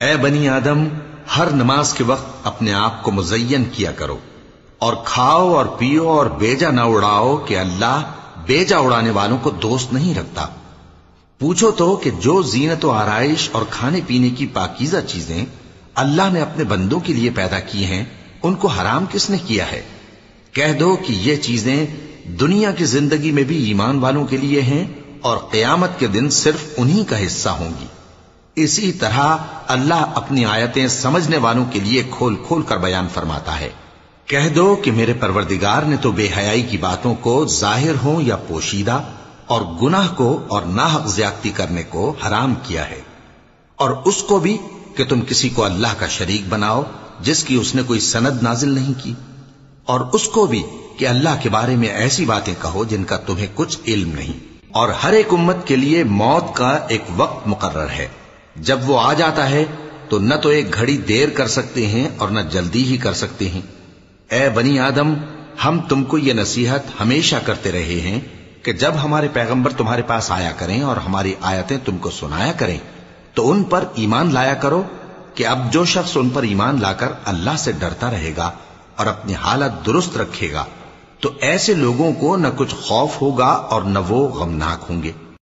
اے بنی آدم، ہر نماز کے وقت اپنے آپ کو مزین کیا کرو، اور کھاؤ اور پیو اور بیجا نہ اڑاؤ کہ اللہ بیجا اڑانے والوں کو دوست نہیں رکھتا۔ پوچھو تو کہ جو زینت و آرائش اور کھانے پینے کی پاکیزہ چیزیں اللہ نے اپنے بندوں کے لیے پیدا کی ہیں، ان کو حرام کس نے کیا ہے؟ کہہ دو کہ یہ چیزیں دنیا کی زندگی میں بھی ایمان والوں کے لیے ہیں اور قیامت کے دن صرف انہی کا حصہ ہوں گی۔ اسی طرح اللہ اپنی آیتیں سمجھنے والوں کے لیے کھول کھول کر بیان فرماتا ہے۔ کہہ دو کہ میرے پروردگار نے تو بے حیائی کی باتوں کو ظاہر ہوں یا پوشیدہ، اور گناہ کو اور ناحق زیادتی کرنے کو حرام کیا ہے، اور اس کو بھی کہ تم کسی کو اللہ کا شریک بناؤ جس کی اس نے کوئی سند نازل نہیں کی، اور اس کو بھی کہ اللہ کے بارے میں ایسی باتیں کہو جن کا تمہیں کچھ علم نہیں۔ اور ہر ایک امت کے لیے موت کا ایک وقت مقرر ہے، جب وہ آ جاتا ہے تو نہ تو ایک گھڑی دیر کر سکتے ہیں اور نہ جلدی ہی کر سکتے ہیں۔ اے بنی آدم، ہم تم کو یہ نصیحت ہمیشہ کرتے رہے ہیں کہ جب ہمارے پیغمبر تمہارے پاس آیا کریں اور ہماری آیتیں تم کو سنایا کریں تو ان پر ایمان لایا کرو، کہ اب جو شخص ان پر ایمان لا کر اللہ سے ڈرتا رہے گا اور اپنی حالت درست رکھے گا تو ایسے لوگوں کو نہ کچھ خوف ہوگا اور نہ وہ غمناک ہوں گے۔